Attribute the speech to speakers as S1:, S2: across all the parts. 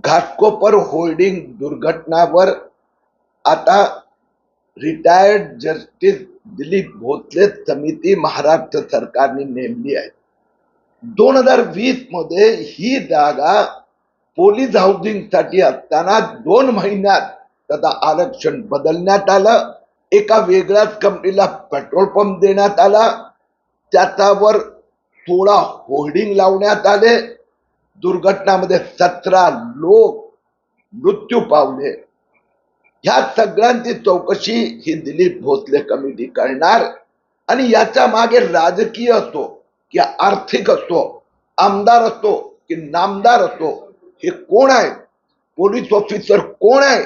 S1: Ghatkopar holding दुर्घटनावर आता retired justice Dilip Bhosale समिती महाराष्ट्र सरकारने नेमली आहे। 2020 मध्ये ही जागा पोलीस हाऊसिंग साठी असताना 2 महिन्यात त्याचा आरक्षण बदलण्यात आलं। एका वेगळ्याच कंपनीला पेट्रोल पंप देण्यात आला, त्याच्यावर 16 होल्डिंग लावण्यात आले। दुर्घटनामध्ये 17 लोक मृत्यू पावले। ह्या सगळ्यांची चौकशी ही दिलीप भोसले कमिटी करणार आणि याच्या मागे राजकीय असो की आर्थिक असो, आमदार असो की नामदार असो, हे कोण आहे, पोलीस ऑफिसर कोण आहे,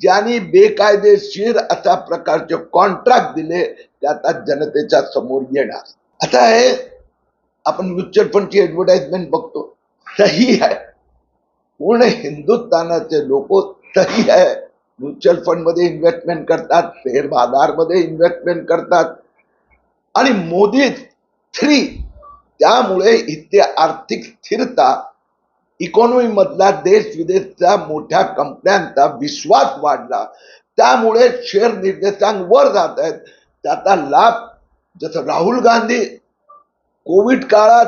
S1: ज्यांनी बेकायदेशीर अशा प्रकारचे कॉन्ट्रॅक्ट दिले, त्याचा जनतेच्या समोर येणार। आता आहे आपण म्युच्युअल फंडची ऍडव्हर्टाइजमेंट बघतो, सही आहे, पूर्ण हिंदुस्थानाचे लोक सही आहे म्युच्युअल फंड मध्ये इन्व्हेस्टमेंट करतात, शेअर बाजार मध्ये इन्व्हेस्टमेंट करतात आणि मोदी 3 त्यामुळे इथे आर्थिक स्थिरता, इकॉनॉमी मधला देश विदेशच्या मोठ्या कंपन्यांचा विश्वास वाढला, त्यामुळे शेअर निर्देशांक वर जात आहेत। त्याचा लाभ जसं राहुल गांधी कोविड काळात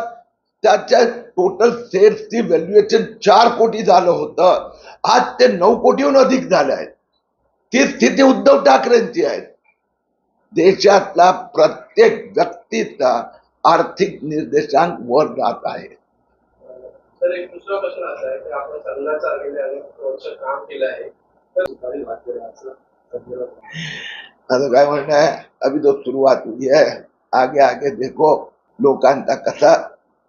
S1: त्याच्या टोटल शेअर्सची व्हॅल्युएशन 4 कोटी झालं होतं, आज ते 9 कोटीहून अधिक झाले आहेत। ती स्थिती उद्धव ठाकरेंची आहे। देशातला प्रत्येक व्यक्तीचा आर्थिक निर्देशांक वर जात आहे।
S2: तर एक दुसरा प्रश्न असा आहे की आपण संघाचा गेले अनेक वर्ष काम केलं आहे,
S1: आता काय म्हणणं आहे, अभी तो शुरुआत हुई है, आगे आगे देखो लोकांचा कसा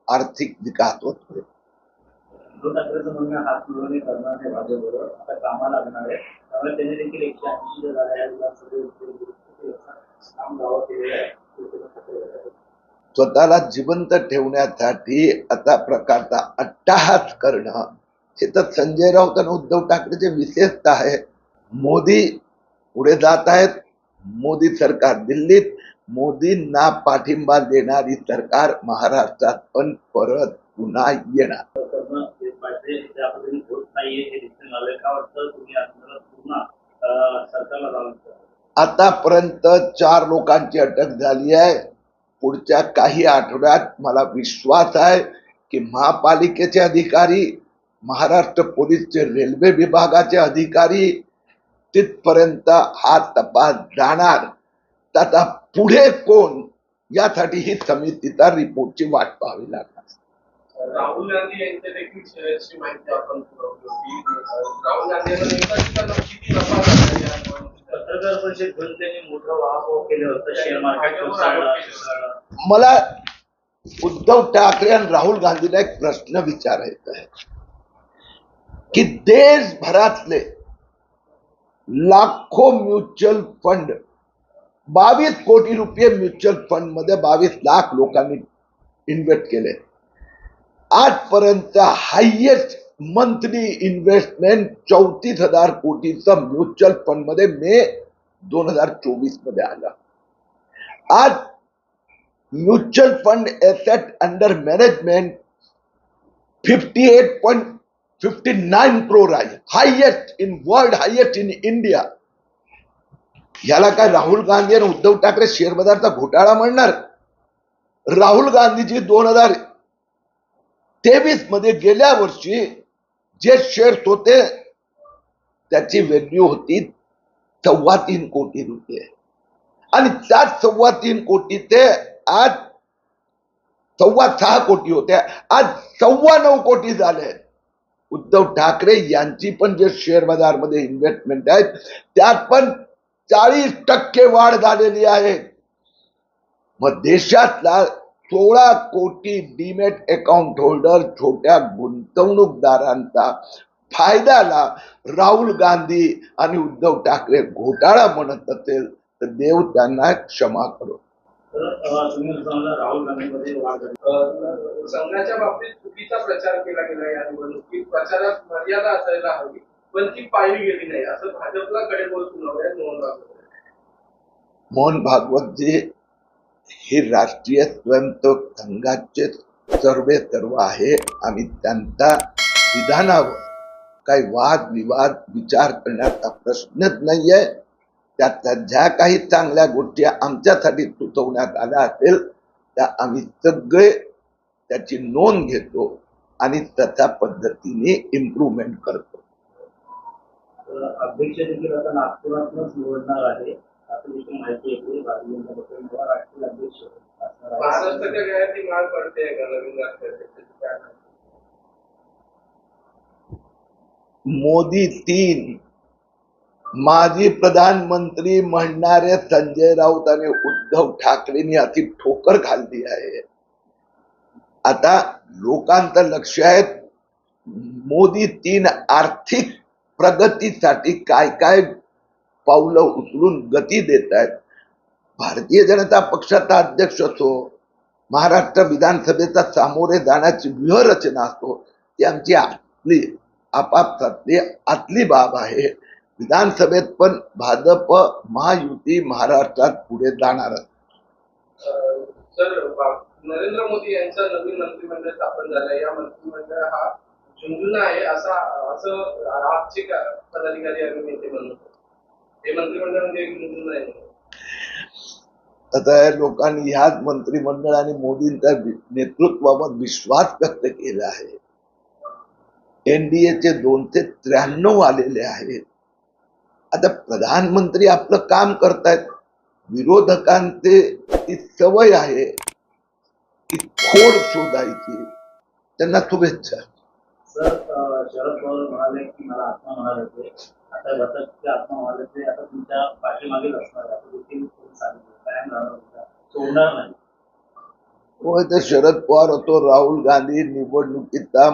S1: आर्थिक विकास होतो।
S3: उद्धव ठाकरेंचं म्हणणं हात मिळवणे करणार हे भाजपबरोबर आता कामाला लागणार आहे, त्यामुळे त्यांनी देखील 180 जागा विधानसभेत काम गावात केलेलं आहे।
S1: स्वतःला जिवंत ठेवण्यासाठी अशा प्रकारचा अट्टहास करणं हे तर संजय राऊत आणि उद्धव ठाकरेचे विशेषतः आहे। मोदी पुढे जात आहेत, मोदी सरकार दिल्लीत, मोदींना पाठिंबा देणारी सरकार महाराष्ट्रात पण परत पुन्हा येणार। आतापर्यंत 4 लोकांची अटक झाली आहे। पुढच्या काही आठवड्यात मला विश्वास आहे की महापालिकेचे अधिकारी, महाराष्ट्र पोलीसचे, रेल्वे विभागाचे अधिकारी तिथपर्यंत हा तपास जाणार। त्याचा पुढे कोण यासाठी ही समितीचा रिपोर्टची वाट पाहावी लागणार।
S2: राहुल गांधी यांच्या देखील शेअर्सची माहिती आपण पुरवली होती। राहुल गांधींना किती नफा झाला,
S3: पत्रकार परिषद घेऊन त्यांनी मोठं वाहवाह केलं होतं शेअर मार्केट।
S1: मला उद्धव ठाकरे आणि राहुल गांधीला एक प्रश्न विचारायचा आहे की देशभरातले लाखो म्युच्युअल फंड, 22 कोटी रुपये म्युच्युअल फंड मध्ये 22 लाख लोकांनी इन्व्हेस्ट केले। आजपर्यंत हायएस्ट मंथली इन्व्हेस्टमेंट 34,000 कोटीचा म्युच्युअल फंड मध्ये मे 2024 मध्ये आला। आज mutual fund asset under management 58.59 crore आहे, highest in world, highest in India. याला काय राहुल गांधी आणि उद्धव ठाकरे शेअर बाजारचा घोटाळा म्हणणार? राहुल गांधीजी 2023 मध्ये गेल्या वर्षी जे शेअर्स होते त्याची व्हॅल्यू होती 3.25 कोटी रुपये आणि त्यात 3.25 कोटी ते आज 6.25 कोटी होते, आज 9.25 कोटी झाले। उद्धव ठाकरे यांची पण जे शेअर बाजार मध्ये इन्व्हेस्टमेंट आहेत त्यात पण 40% वाढ झालेली आहे। मग देशातला 16 कोटी डीमॅट अकाउंट होल्डर छोट्या गुंतवणूकदारांचा फायद्याला राहुल गांधी आणि उद्धव ठाकरे घोटाळा म्हणत असेल तर देव त्यांना क्षमा करो।
S3: राहुल गांधीमध्ये
S2: संघाच्या बाबतीत चुकीचा प्रचार केला गेला, या निवडणुकीत प्रचारात मर्यादा असायला हवी पण ती पाळली गेली नाही, असं भाजपला कडेबोल सुनावले
S1: मोहन भागवत जी हे राष्ट्रीय स्वयंसेवक संघाचे सर्व आहे आणि त्यांच्या विधानावर काही वाद विवाद विचार करण्याचा प्रश्नच नाहीये. त्यातल्या ज्या काही चांगल्या गोष्टी आमच्यासाठी सुचवण्यात आल्या असेल त्या आम्ही सगळे त्याची नोंद घेतो आणि त्याच्या पद्धतीने इम्प्रूव्हमेंट करतो.
S3: अध्यक्ष देखील आता नागपुरातूनच निवडणार आहे असं देखील माहिती येते. भारतीय जनता पक्षाचे राष्ट्रीय अध्यक्ष असणार आहे.
S2: महाराष्ट्राच्या गळ्यात माळ पडते का नवीन राष्ट्राध्यक्षाची काय माहिती?
S1: मोदी 3 माजी प्रधानमंत्री म्हणणारे संजय राऊत आणि उद्धव ठाकरेंनी अति ठोकर खाल्ली आहे. आता लोकांचं लक्ष आहे मोदी 3 आर्थिक प्रगतीसाठी काय काय पावलं उचलून गती देत आहेत. भारतीय जनता पक्षाचा अध्यक्ष असो, महाराष्ट्र विधानसभेचा सामोरे जाण्याची व्यूहरचना असो, ती आमची आपापसातली आतली बाब आहे. विधानसभेत पण भाजप महायुती महाराष्ट्रात पुढे जाणार.
S2: सर, नरेंद्र मोदी यांचा नवीन मंत्रिमंडळ स्थापन झालं. या मंत्रिमंडळ हा झुंझुना आहे असं आपचे पदाधिकारी आणि नेते म्हणत. हे मंत्रिमंडळ म्हणजे एक झुंझुना आहे.
S1: आता लोकांनी ह्याच मंत्रिमंडळ आणि मोदींच्या नेतृत्वावर विश्वास व्यक्त केला आहे. एनडीएचे 293 आलेले आहेत. आता प्रधानमंत्री आपलं काम करतायत. विरोधकांचे ती सवय आहे की खोड शोधायची. त्यांना शुभेच्छा.
S3: सर, शरद पवार म्हणाले की मला आत्मा म्हणाले ते आता घटकचे आत्मा म्हणाले ते आता तुमच्या पाठीमागेच असणार आहे असं देखील सांगितलं. कायम राहणार होता, सोडणार नाही.
S1: होय, तर शरद पवार होतो, राहुल गांधी निवडणुकीचा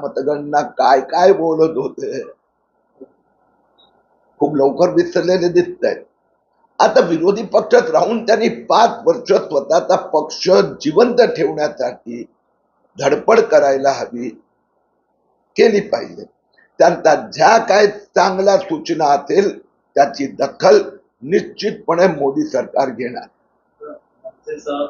S1: मतगणना काय काय बोलत होते खूप लवकर विसरलेले दिसत आहेत. आता विरोधी पक्षात राहून त्यांनी 5 वर्ष स्वतःचा पक्ष जिवंत ठेवण्यासाठी धडपड करायला हवी, केली पाहिजे. त्यांचा ज्या काय चांगल्या सूचना असेल त्याची दखल निश्चितपणे मोदी सरकार घेणार.
S3: सर,